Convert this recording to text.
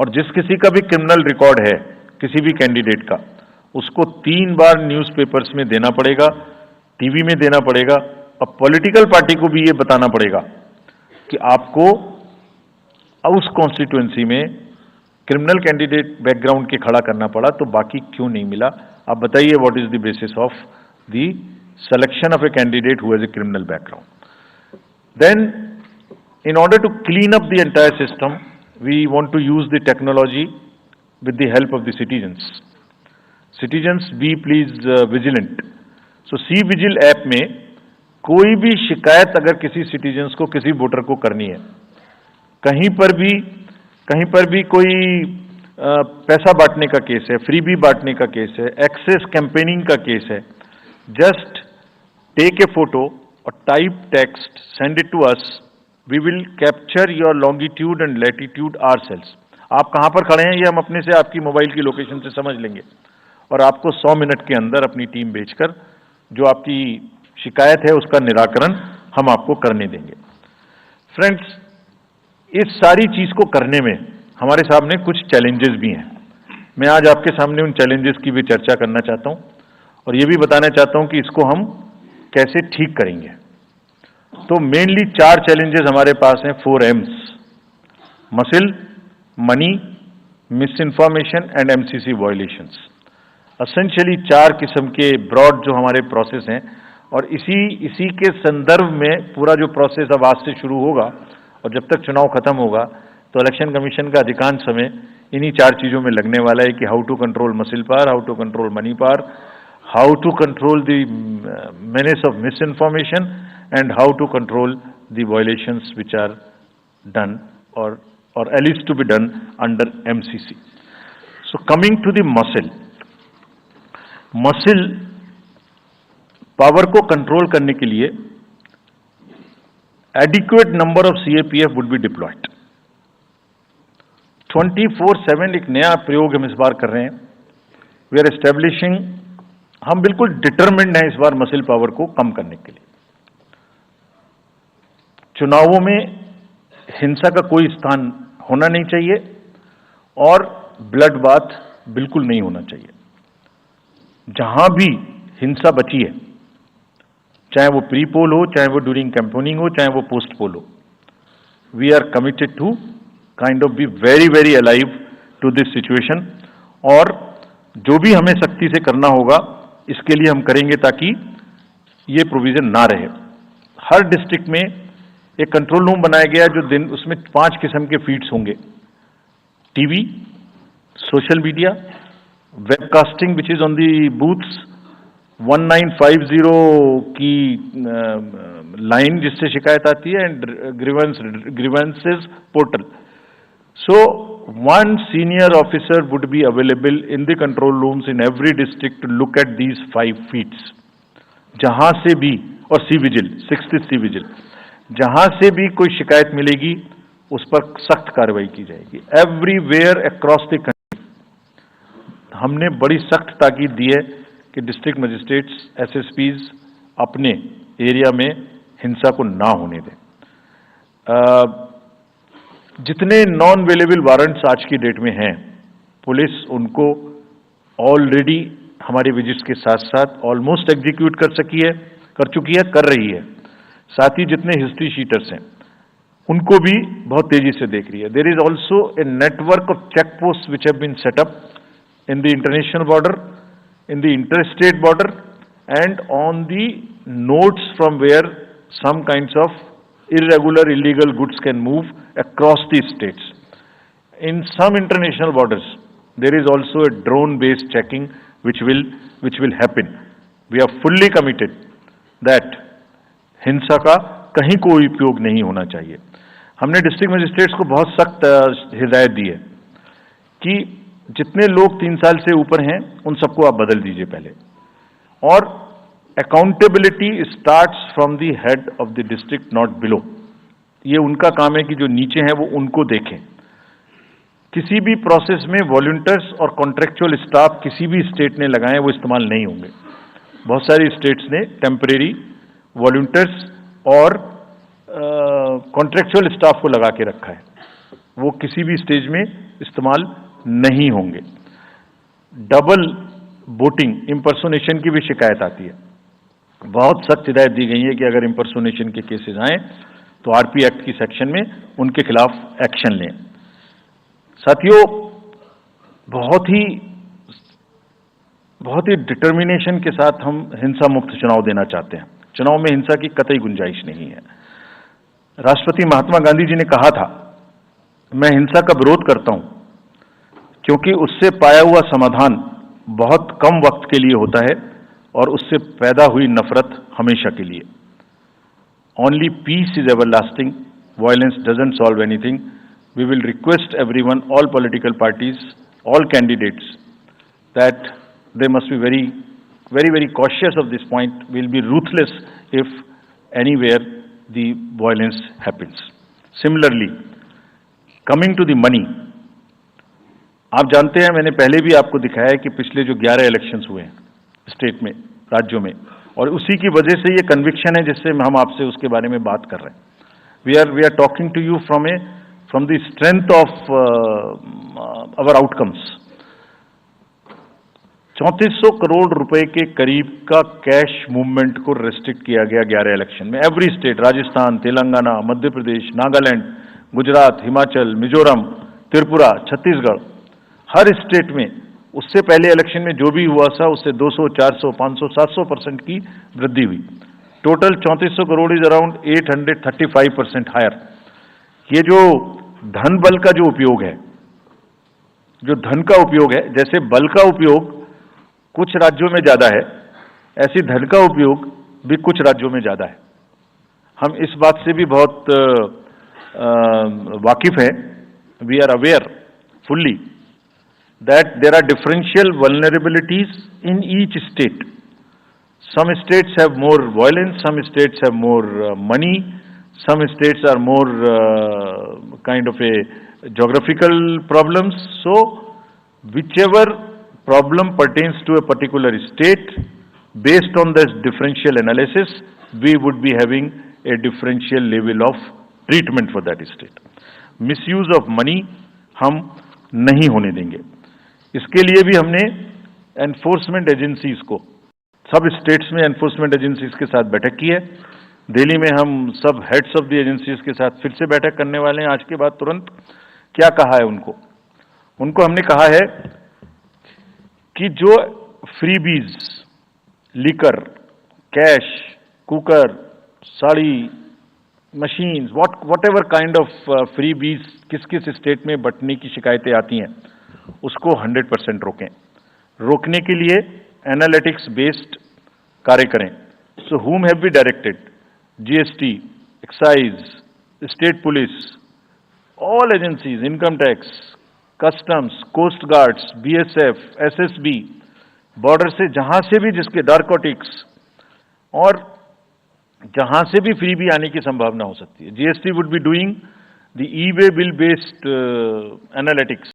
और जिस किसी का भी क्रिमिनल रिकॉर्ड है किसी भी कैंडिडेट का, उसको 3 बार न्यूज़पेपर्स में देना पड़ेगा, टीवी में देना पड़ेगा, और पॉलिटिकल पार्टी को भी ये बताना पड़ेगा कि आपको उस कॉन्स्टिट्यूएंसी में क्रिमिनल कैंडिडेट बैकग्राउंड के खड़ा करना पड़ा, तो बाकी क्यों नहीं मिला? आप बताइए, what is the basis of the selection of a candidate who has a criminal background? Then, in order to clean up the entire system, we want to use the technology with the help of the citizens. Citizens, be please vigilant. So, C-Vigil app में कोई भी शिकायत अगर किसी citizens को, किसी voter को करनी है, कहीं पर भी कोई पैसा बांटने का केस है, फ्रीबी बांटने का केस है, एक्सेस कैंपेनिंग का केस है, just take a photo or type text, send it to us. We will capture your longitude and latitude ourselves. आप कहाँ पर खड़े हैं ये हम अपने से आपकी मोबाइल की लोकेशन से समझ लेंगे, और आपको 100 मिनट के अंदर अपनी टीम भेजकर जो आपकी शिकायत है उसका निराकरण हम आपको करने देंगे। फ्रेंड्स, इस सारी चीज को करने में हमारे सामने कुछ चैलेंजेस भी हैं। मैं आज आपके सामने उन चैलेंजेस की भी चर्चा करना चाहता हूं और ये भी बताना चाहता हूं कि इसको हम कैसे ठीक करेंगे। तो मेनली 4 चैलेंजेस हमारे पास हैं, 4 M's: muscle, money, miss information and MCC violations. Essentially 4 किस्म के ब्रॉड जो हमारे प्रोसेस हैं, और इसी के संदर्भ में पूरा जो प्रोसेस अब आज से शुरू होगा और जब तक चुनाव खत्म होगा तो इलेक्शन कमीशन का अधिकांश समय इन्हीं 4 चीजों में लगने वाला है कि how to control muscle power, how to control money power, how to control the menace of misinformation, and how to control the violations which are done or at least to be done under MCC. So coming to the muscle power को control करने के लिए adequate number of CAPF would be deployed. 24/7 एक नया प्रयोग हम इस बार कर रहे हैं। We are establishing, हम बिल्कुल डिटरमिन्ड हैं इस बार मसिल पावर को कम करने के लिए। चुनावों में हिंसा का कोई स्थान होना नहीं चाहिए और ब्लड बाथ बिल्कुल नहीं होना चाहिए। जहां भी हिंसा बची है, चाहे वो प्री पोल हो, चाहे वो ड्यूरिंग कैंपेनिंग हो, चाहे वो पोस्ट पोल हो, we are committed to kind of be very very alive to this situation, और जो भी हमें सख्ती से करना होगा इसके लिए हम करेंगे ताकि ये प्रोविजन ना रहे। हर डिस्ट्रिक्ट में एक कंट्रोल रूम बनाया गया जो दिन उसमें 5 किस्म के फीड्स होंगे: TV, social media, webcasting which is on the booths, 1950 की लाइन जिससे शिकायत आती है, and grievances portal. So, one senior officer would be available in the control rooms in every district to look at these 5 feeds. जहां से भी, और C-Vigil, 6th C-Vigil, जहां से भी कोई शिकायत मिलेगी उस पर सख्त कार्रवाई की जाएगी। एवरीवेयर अक्रॉस द कंट्री हमने बड़ी सख्त ताकीद दी है कि डिस्ट्रिक्ट मजिस्ट्रेट्स, SSPs अपने एरिया में हिंसा को ना होने दें। जितने नॉन अवेलेबल वारंट्स आज की डेट में हैं, पुलिस उनको ऑलरेडी हमारे विजिट्स के साथ साथ ऑलमोस्ट एग्जीक्यूट कर चुकी है, कर रही है। साथ ही जितने हिस्ट्री शीटर्स हैं उनको भी बहुत तेजी से देख रही है। There is also a network of check post which have been set up in the international border, in the interstate border, and on the nodes from where some kinds of irregular illegal goods can move across the states. In some international borders there is also a drone based checking which will happen. We are fully committed that हिंसा का कहीं कोई उपयोग नहीं होना चाहिए। हमने district magistrates को बहुत सख्त हिदायत दी है कि जितने लोग 3 साल से ऊपर हैं उन सबको आप बदल दीजिए पहले, और accountability starts from the head of the district not below. ये उनका काम है कि जो नीचे हैं वो उनको देखें। किसी भी प्रोसेस में वॉलंटियर्स और कॉन्ट्रेक्चुअल स्टाफ किसी भी स्टेट ने लगाए वो इस्तेमाल नहीं होंगे। बहुत सारी स्टेट्स ने टेम्परेरी वॉलंटियर्स और कॉन्ट्रेक्चुअल स्टाफ को लगा के रखा है, वो किसी भी स्टेज में इस्तेमाल नहीं होंगे। डबल वोटिंग, इम्पर्सोनेशन की भी शिकायत आती है। बहुत सख्त हिदायत दी गई है कि अगर इम्पर्सोनेशन के केसेस आए तो आरपी एक्ट की सेक्शन में उनके खिलाफ एक्शन लें। साथियों, बहुत ही डिटर्मिनेशन के साथ हम हिंसा मुक्त चुनाव देना चाहते हैं। चुनाव में हिंसा की कतई गुंजाइश नहीं है। राष्ट्रपति महात्मा गांधी जी ने कहा था, मैं हिंसा का विरोध करता हूं क्योंकि उससे पाया हुआ समाधान बहुत कम वक्त के लिए होता है और उससे पैदा हुई नफरत हमेशा के लिए। Only peace is everlasting, violence doesn't solve anything. We will request everyone, all political parties, all candidates, that they must be very cautious of this point. We'll be ruthless if anywhere the violence happens. Similarly, coming to the money, आप जानते हैं, मैंने पहले भी आपको दिखाया है कि पिछले जो 11 इलेक्शंस हुए हैं स्टेट में, राज्यों में, और उसी की वजह से ये कन्विक्शन है जिससे हम आपसे उसके बारे में बात कर रहे हैं। We are talking to you from the strength of our outcomes. 3400 crore रुपए के करीब का कैश मूवमेंट को रेस्ट्रिक्ट किया गया 11 इलेक्शन में। एवरी स्टेट, राजस्थान, तेलंगाना, मध्य प्रदेश, नागालैंड, गुजरात, हिमाचल, मिजोरम, त्रिपुरा, छत्तीसगढ़, हर स्टेट में उससे पहले इलेक्शन में जो भी हुआ था उससे 200, 400, 500, 700% की वृद्धि हुई। Total 3400 crore is around 835% higher. ये जो धन बल का जो उपयोग है, जो धन का उपयोग है, जैसे बल का उपयोग कुछ राज्यों में ज्यादा है, ऐसी धन का उपयोग भी कुछ राज्यों में ज्यादा है। हम इस बात से भी बहुत वाकिफ हैं। We are aware fully that there are differential vulnerabilities in each state. Some states have more violence, some states have more money, some states are more kind of a geographical problems. So whichever problem pertains to a particular state, based on this differential analysis, we would be having a differential level of treatment for that state. Misuse of money हम नहीं होने देंगे। इसके लिए भी हमने enforcement agencies को, सब स्टेट्स में एनफोर्समेंट एजेंसीज के साथ बैठक की है। दिल्ली में हम सब हेड्स ऑफ द एजेंसीज के साथ फिर से बैठक करने वाले हैं आज के बाद तुरंत। क्या कहा है उनको हमने कहा है कि जो freebies, liquor, cash, cooker, sari, machines, what ever kind of freebies किस किस स्टेट में बंटने की शिकायतें आती हैं, उसको 100% रोकें। रोकने के लिए एनालिटिक्स बेस्ड कार्य करें। सो whom have we directed? GST, excise, state police, all agencies, income tax, customs, coast guards, BSF, SSB, border से जहां से भी जिसके नारकोटिक्स और जहां से भी फ्री भी आने की संभावना हो सकती है, GST would be doing the e-way bill based analytics